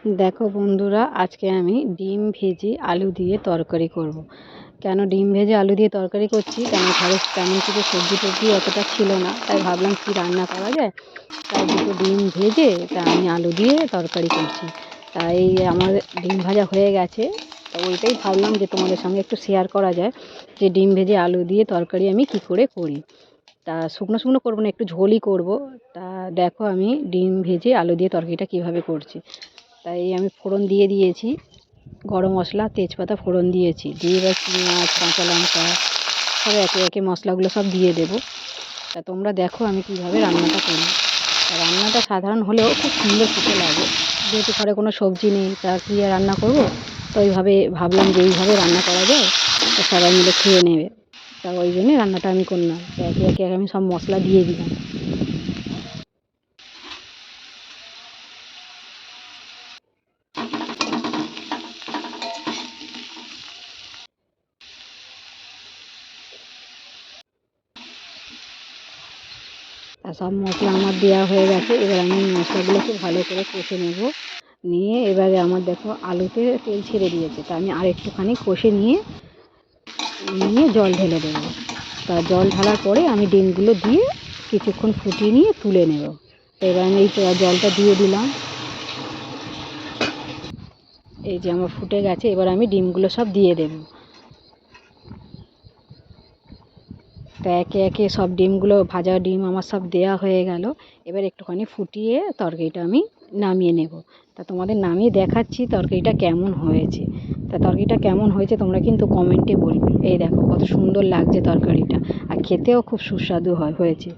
দেখো বন্ধুরা, আজকে আমি ডিম ভেজে আলু দিয়ে তরকারি করব। কেন ডিম ভেজে আলু দিয়ে তরকারি করছি, কেন ঘরে তেমন কিছু সবজি টবজি অতটা ছিল না, তাই ভাবলাম কি রান্না করা যায়। তাই দুটো ডিম ভেজে তা আমি আলু দিয়ে তরকারি করছি। তাই আমার ডিম ভাজা হয়ে গেছে, তো ওইটাই ভাবলাম যে তোমাদের সঙ্গে একটু শেয়ার করা যায় যে ডিম ভেজে আলু দিয়ে তরকারি আমি কি করে করি। তা শুকনো শুকনো করবো না, একটু ঝোলই করব। তা দেখো আমি ডিম ভেজে আলু দিয়ে তরকারিটা কীভাবে করছি। তাই আমি ফোড়ন দিয়ে দিয়েছি, গরম মশলা তেজপাতা ফোড়ন দিয়েছি, দিয়ে এবার পেঁয়াজ কাঁচা লঙ্কা সব একে একে মশলাগুলো সব দিয়ে দেবো। তা তোমরা দেখো আমি কীভাবে রান্নাটা করি। রান্নাটা সাধারণ হলেও খুব সুন্দর খেতে লাগে। যেহেতু ঘরে কোনো সবজি নেই, তা কী আর রান্না করব, তো এইভাবে ভাবলাম যে এইভাবে রান্না করা যায়, তো সবাই মিলে খেয়ে নেবে। তা ওই জন্যে রান্নাটা আমি করলাম। তো একে একে আমি সব মশলা দিয়ে দিলাম। আর সব মশলা আমার দেওয়া হয়ে গেছে, এবার আমি মশলাগুলোকে ভালো করে কষে নেব। নিয়ে এবারে আমার দেখো আলুতে তেল ছেড়ে দিয়েছে, তা আমি আর একটুখানি কষে নিয়ে নিয়ে জল ঢেলে দেবো। তা জল ঢালার পরে আমি ডিমগুলো দিয়ে কিছুক্ষণ ফুটিয়ে নিয়ে তুলে নেব। তো এবার আমি এই জলটা দিয়ে দিলাম। এই যে আমার ফুটে গেছে, এবার আমি ডিমগুলো সব দিয়ে দেবো। তো একে একে সব ডিমগুলো, ভাজা ডিম আমার সব দেয়া হয়ে গেল। এবার একটুখানি ফুটিয়ে তরকারিটা আমি নামিয়ে নেব। তা তোমাদের নামিয়ে দেখাচ্ছি তরকারিটা কেমন হয়েছে। তা তরকারিটা কেমন হয়েছে তোমরা কিন্তু কমেন্টে বলবে। এই দেখো কত সুন্দর লাগছে তরকারিটা, আর খেতেও খুব সুস্বাদু হয়েছে।